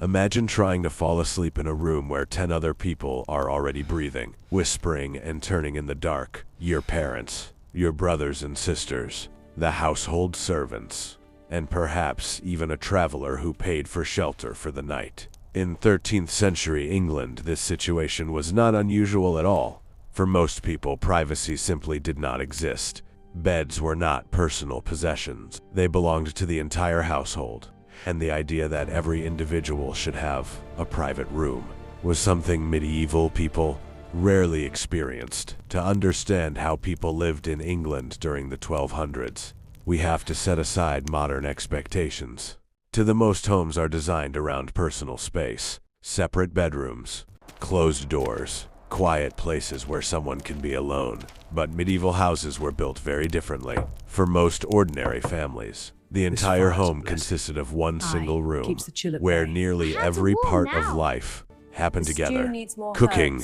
Imagine trying to fall asleep in a room where 10 other people are already breathing, whispering and turning in the dark. Your parents, your brothers and sisters, the household servants, and perhaps even a traveler who paid for shelter for the night. In 13th century England, this situation was not unusual at all. For most people, privacy simply did not exist. Beds were not personal possessions. They belonged to the entire household. And the idea that every individual should have a private room was something medieval people rarely experienced. To understand how people lived in England during the 1200s, we have to set aside modern expectations. The most homes are designed around personal space, separate bedrooms, closed doors, quiet places where someone can be alone. But medieval houses were built very differently. For most ordinary families, the entire home consisted of one single room, where nearly every part of life happened together. Cooking,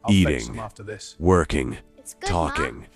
eating, working, talking,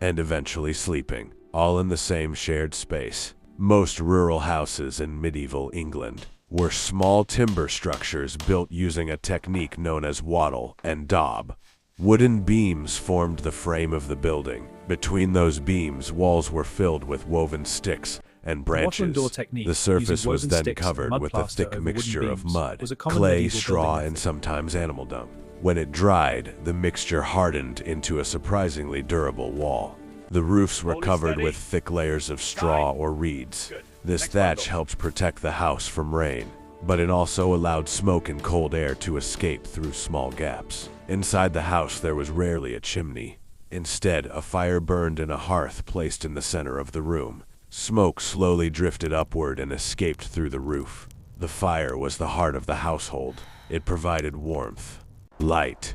and eventually sleeping, all in the same shared space. Most rural houses in medieval England were small timber structures built using a technique known as wattle-and-daub. Wooden beams formed the frame of the building. Between those beams, walls were filled with woven sticks and branches. The surface was then covered with a thick mixture of mud, clay, straw, and sometimes animal dung. When it dried, the mixture hardened into a surprisingly durable wall. The roofs were covered with thick layers of straw or reeds. This thatch helped protect the house from rain, but it also allowed smoke and cold air to escape through small gaps. Inside the house, there was rarely a chimney. Instead, a fire burned in a hearth placed in the center of the room. Smoke slowly drifted upward and escaped through the roof. The fire was the heart of the household. It provided warmth, light,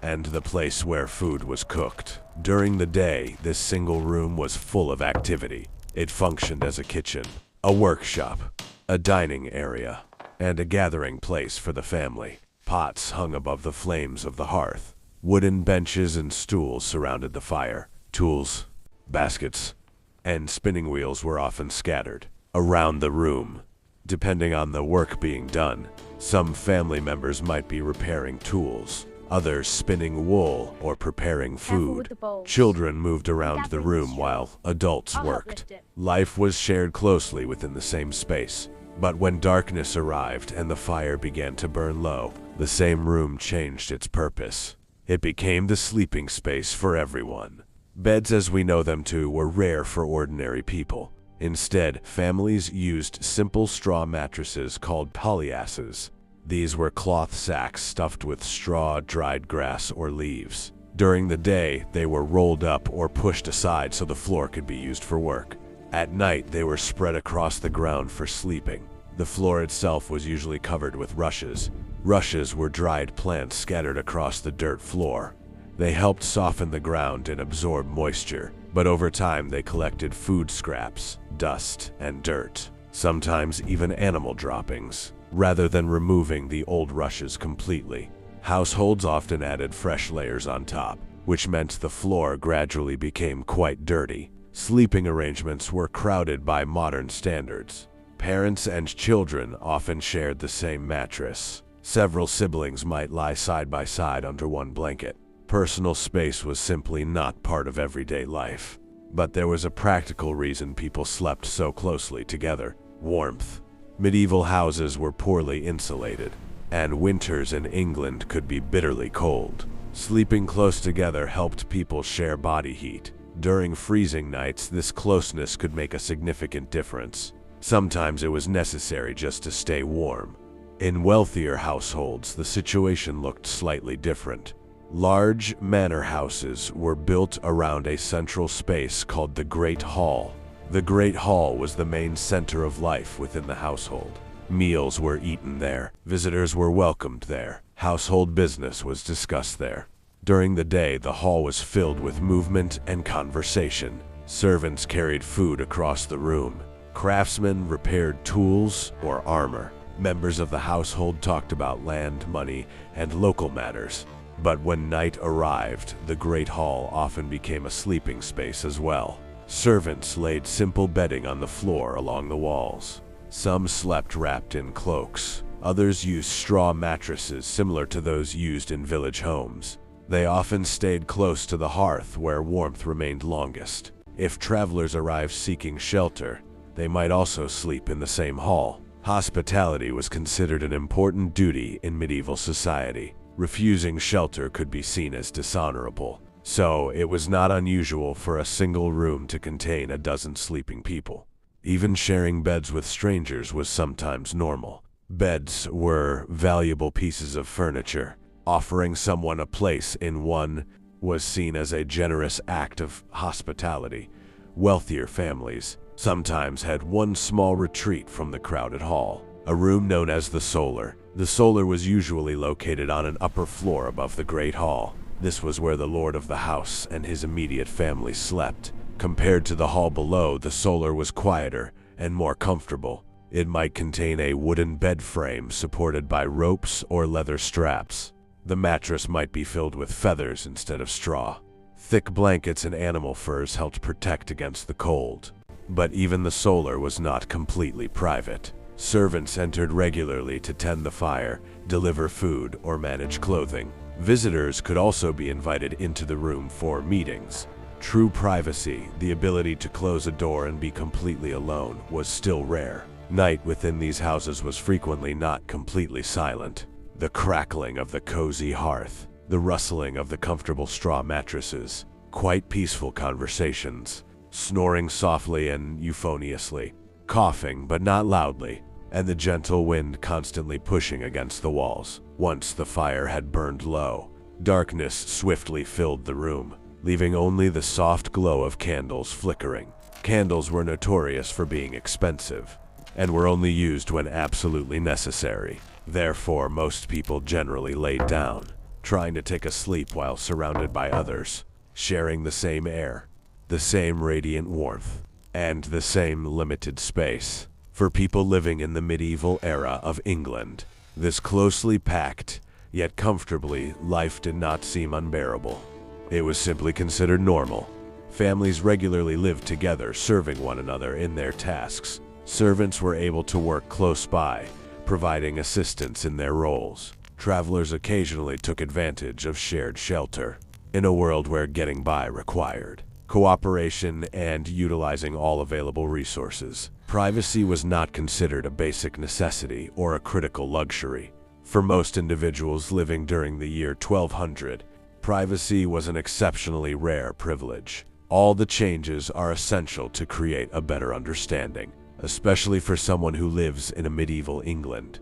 and the place where food was cooked. During the day, this single room was full of activity. It functioned as a kitchen, a workshop, a dining area, and a gathering place for the family. Pots hung above the flames of the hearth. Wooden benches and stools surrounded the fire. Tools, baskets, and spinning wheels were often scattered around the room. Depending on the work being done, some family members might be repairing tools, others spinning wool or preparing food. Children moved around the room while adults worked. Life was shared closely within the same space. But when darkness arrived and the fire began to burn low, the same room changed its purpose. It became the sleeping space for everyone. Beds as we know them too were rare for ordinary people. Instead, families used simple straw mattresses called palliasses. These were cloth sacks stuffed with straw, dried grass, or leaves. During the day, they were rolled up or pushed aside so the floor could be used for work. At night, they were spread across the ground for sleeping. The floor itself was usually covered with rushes. Rushes were dried plants scattered across the dirt floor. They helped soften the ground and absorb moisture, but over time they collected food scraps, dust, and dirt, sometimes even animal droppings. Rather than removing the old rushes completely, households often added fresh layers on top, which meant the floor gradually became quite dirty. Sleeping arrangements were crowded by modern standards. Parents and children often shared the same mattress. Several siblings might lie side by side under one blanket. Personal space was simply not part of everyday life. But there was a practical reason people slept so closely together: warmth. Medieval houses were poorly insulated, and winters in England could be bitterly cold. Sleeping close together helped people share body heat. During freezing nights, this closeness could make a significant difference. Sometimes it was necessary just to stay warm. In wealthier households, the situation looked slightly different. Large manor houses were built around a central space called the Great Hall. The Great Hall was the main center of life within the household. Meals were eaten there, visitors were welcomed there, household business was discussed there. During the day, the hall was filled with movement and conversation. Servants carried food across the room. Craftsmen repaired tools or armor. Members of the household talked about land, money, and local matters. But when night arrived, the Great Hall often became a sleeping space as well. Servants laid simple bedding on the floor along the walls. Some slept wrapped in cloaks, Others used straw mattresses similar to those used in village homes. They often stayed close to the hearth where warmth remained longest. If travelers arrived seeking shelter, they might also sleep in the same hall. Hospitality was considered an important duty in medieval society. Refusing shelter could be seen as dishonorable, so it was not unusual for a single room to contain a dozen sleeping people. Even sharing beds with strangers was sometimes normal. Beds were valuable pieces of furniture. Offering someone a place in one was seen as a generous act of hospitality. Wealthier families sometimes had one small retreat from the crowded hall, a room known as the solar. The solar was usually located on an upper floor above the great hall. This was where the lord of the house and his immediate family slept. Compared to the hall below, the solar was quieter and more comfortable. It might contain a wooden bed frame supported by ropes or leather straps. The mattress might be filled with feathers instead of straw. Thick blankets and animal furs helped protect against the cold. But even the solar was not completely private. Servants entered regularly to tend the fire, deliver food, or manage clothing. Visitors could also be invited into the room for meetings. True privacy, the ability to close a door and be completely alone, was still rare. Night within these houses was frequently not completely silent. The crackling of the cozy hearth, the rustling of the comfortable straw mattresses, quite peaceful conversations, snoring softly and euphoniously, coughing but not loudly, and the gentle wind constantly pushing against the walls. Once the fire had burned low, darkness swiftly filled the room, leaving only the soft glow of candles flickering. Candles were notorious for being expensive, and were only used when absolutely necessary. Therefore, most people generally laid down, trying to take a sleep while surrounded by others, sharing the same air, the same radiant warmth, and the same limited space. For people living in the medieval era of England, this closely packed, yet comfortably, life did not seem unbearable. It was simply considered normal. Families regularly lived together, serving one another in their tasks. Servants were able to work close by, providing assistance in their roles. Travelers occasionally took advantage of shared shelter. In a world where getting by required cooperation and utilizing all available resources, privacy was not considered a basic necessity or a critical luxury. For most individuals living during the year 1200, privacy was an exceptionally rare privilege. All the changes are essential to create a better understanding, especially for someone who lives in a medieval England.